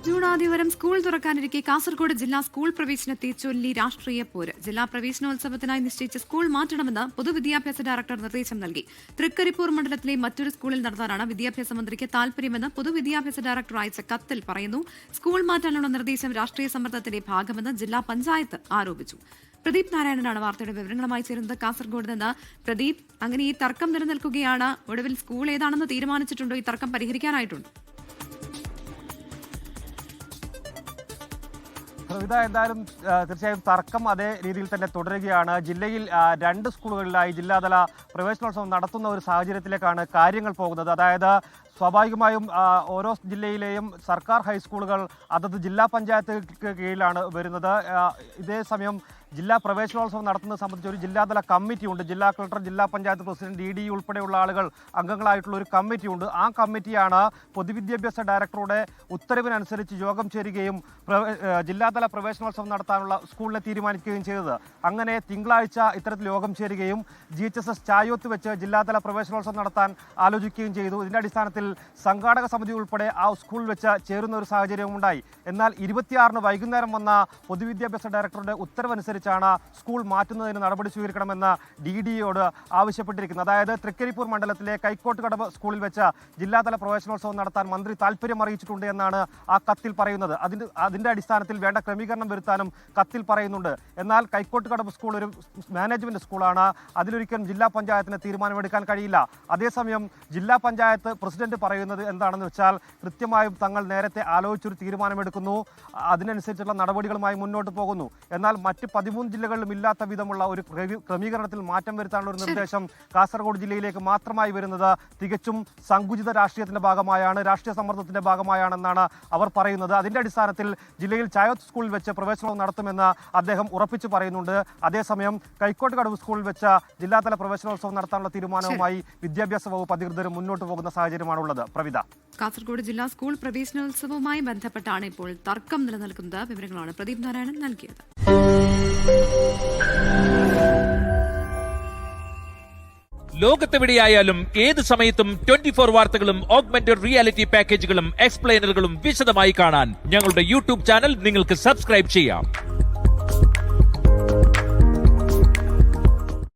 June ആദ്യവാരം school തുറക്കാനിരിക്കെ Kasaragod ജില്ലാ school പ്രവേശനത്തെ ചൊല്ലി രാഷ്ട്രീയ പോര്. ജില്ലാ പ്രവേശനോത്സവത്തിനായി നിശ്ചയിച്ച സ്കൂൾ മാറ്റണമെന്ന് പൊതുവിദ്യാഭ്യാസ ഡയറക്ടർ നിർദ്ദേശം നൽകി. തൃക്കരിപ്പൂർ മണ്ഡലത്തിലെ മറ്റൊരു സ്കൂളിൽ നടത്താനാണ് വിദ്യാഭ്യാസ മന്ത്രിക്ക് താൽപര്യമെന്ന് പൊതുവിദ്യാഭ്യാസ ഡയറക്ടർ അയച്ച കത്തിൽ പറയുന്നു. സ്കൂൾ മാറ്റാനുള്ള നിർദ്ദേശം രാഷ്ട്രീയ സമ്മർദ്ദത്തിന്റെ ഭാഗമെന്ന് ജില്ലാ പഞ്ചായത്ത് ആരോപിച്ചു. പ്രദീപ് നാരായണനാണ് വാർത്തയുടെ വിവരങ്ങളുമായി ചേരുന്നത് കാസർഗോഡ് നിന്ന്. പ്രദീപ്, അങ്ങനെ ഈ തർക്കം നിലനിൽക്കുകയാണ്. ഒടുവിൽ സ്കൂൾ ഏതാണെന്ന് തീരുമാനിച്ചിട്ടുണ്ടോ? ഈ തർക്കം പരിഹരിക്കാനായിട്ടുണ്ടോ? എന്തായാലും തീർച്ചയായും തർക്കം അതേ രീതിയിൽ തന്നെ തുടരുകയാണ്. ജില്ലയിൽ 2 സ്കൂളുകളിലായി ജില്ലാതല പ്രവേശനോത്സവം നടത്തുന്ന ഒരു സാഹചര്യത്തിലേക്കാണ് കാര്യങ്ങൾ പോകുന്നത്. അതായത് സ്വാഭാവികമായും ഓരോ ജില്ലയിലെയും സർക്കാർ ഹൈസ്കൂളുകൾ അതത് ജില്ലാ പഞ്ചായത്തുകൾക്ക് കീഴിലാണ് വരുന്നത്. ഇതേസമയം ജില്ലാ പ്രവേശനോത്സവം നടത്തുന്നത് സംബന്ധിച്ച് ഒരു ജില്ലാതല കമ്മിറ്റിയുണ്ട്. ജില്ലാ കളക്ടർ, ജില്ലാ പഞ്ചായത്ത് പ്രസിഡന്റ്, DD ഉൾപ്പെടെയുള്ള ആളുകൾ അംഗങ്ങളായിട്ടുള്ള ഒരു കമ്മിറ്റിയുണ്ട്. ആ കമ്മിറ്റിയാണ് പൊതുവിദ്യാഭ്യാസ ഡയറക്ടറുടെ ഉത്തരവിനനുസരിച്ച് യോഗം ചേരുകയും ജില്ലാതല പ്രവേശനോത്സവം നടത്താനുള്ള സ്കൂളിനെ തീരുമാനിക്കുകയും ചെയ്തത്. അങ്ങനെ തിങ്കളാഴ്ച ഇത്തരത്തിൽ യോഗം ചേരുകയും GHSS ചായോത്ത് വെച്ച് ജില്ലാതല പ്രവേശനോത്സവം നടത്താൻ ആലോചിക്കുകയും ചെയ്തു. ഇതിന്റെ അടിസ്ഥാനത്തിൽ സംഘാടക സമിതി ഉൾപ്പെടെ ആ സ്കൂളിൽ വെച്ച് ചേരുന്ന ഒരു സാഹചര്യമുണ്ടായി. എന്നാൽ 26-ന് വൈകുന്നേരം വന്ന പൊതുവിദ്യാഭ്യാസ ഡയറക്ടറുടെ ഉത്തരവനുസരിച്ചാണ് സ്കൂൾ മാറ്റുന്നതിന് നടപടി സ്വീകരിക്കണമെന്ന് DDയോട് ആവശ്യപ്പെട്ടിരിക്കുന്നത്. അതായത് തൃക്കരിപ്പൂർ മണ്ഡലത്തിലെ കൈക്കോട്ടുകടവ് സ്കൂളിൽ വെച്ച് ജില്ലാതല പ്രവേശനോത്സവം നടത്താൻ മന്ത്രി താൽപര്യം അറിയിച്ചിട്ടുണ്ട് എന്നാണ് ആ കത്തിൽ പറയുന്നത്. അതിന്റെ അടിസ്ഥാനത്തിൽ വേണ്ട ക്രമീകരണം വരുത്താനും കത്തിൽ പറയുന്നുണ്ട്. എന്നാൽ കൈക്കോട്ടുകടവ് സ്കൂൾ ഒരു മാനേജ്മെന്റ് സ്കൂളാണ്. അതിലൊരിക്കലും ജില്ലാ പഞ്ചായത്തിന് തീരുമാനമെടുക്കാൻ കഴിയില്ല. അതേസമയം ജില്ലാ പഞ്ചായത്ത് പ്രസിഡന്റ് പറയുന്നത് എന്താണെന്ന് വെച്ചാൽ കൃത്യമായും തങ്ങൾ നേരത്തെ ആലോചിച്ചൊരു തീരുമാനമെടുക്കുന്നു, അതിനനുസരിച്ചുള്ള നടപടികളുമായി മുന്നോട്ട് പോകുന്നു. എന്നാൽ മറ്റ് 13 ജില്ലകളിലും ഇല്ലാത്ത വിധമുള്ള ഒരു ക്രമീകരണത്തിൽ മാറ്റം വരുത്താനുള്ള ഒരു നിർദ്ദേശം കാസർഗോഡ് ജില്ലയിലേക്ക് മാത്രമായി വരുന്നത് തികച്ചും സങ്കുചിത രാഷ്ട്രീയത്തിന്റെ ഭാഗമായാണ്, രാഷ്ട്രീയ സമ്മർദ്ദത്തിന്റെ ഭാഗമായാണെന്നാണ് അവർ പറയുന്നത്. അതിന്റെ അടിസ്ഥാനത്തിൽ ജില്ലയിൽ ചായോത്ത് സ്കൂളിൽ വെച്ച് പ്രവേശനം നടത്തുമെന്ന് അദ്ദേഹം ഉറപ്പിച്ചു പറയുന്നുണ്ട്. അതേസമയം കൈക്കോട്ടുകടവ് സ്കൂളിൽ വെച്ച് ജില്ലാതല പ്രവേശനോത്സവം നടത്താനുള്ള തീരുമാനവുമായി വിദ്യാഭ്യാസ വകുപ്പ് അധികൃതർ മുന്നോട്ട് പോകുന്ന സാഹചര്യമാണുള്ളത്. പ്രവിത, കാസർഗോഡ് ജില്ലാ സ്കൂൾ പ്രവേശനോത്സവവുമായി ബന്ധപ്പെട്ടാണ് ഇപ്പോൾ തർക്കം നിലനിൽക്കുന്നത്. വിവരങ്ങളാണ് പ്രദീപ് നാരായണൻ നൽകിയത്. ലോകത്തെവിടെയായാലും ഏത് സമയത്തും 24 വാർത്തകളും ഓഗ്മെന്റഡ് റിയാലിറ്റി പാക്കേജുകളും എക്സ്പ്ലെയിനറുകളും വിശദമായി കാണാൻ ഞങ്ങളുടെ YouTube ചാനൽ നിങ്ങൾക്ക് സബ്സ്ക്രൈബ് ചെയ്യാം.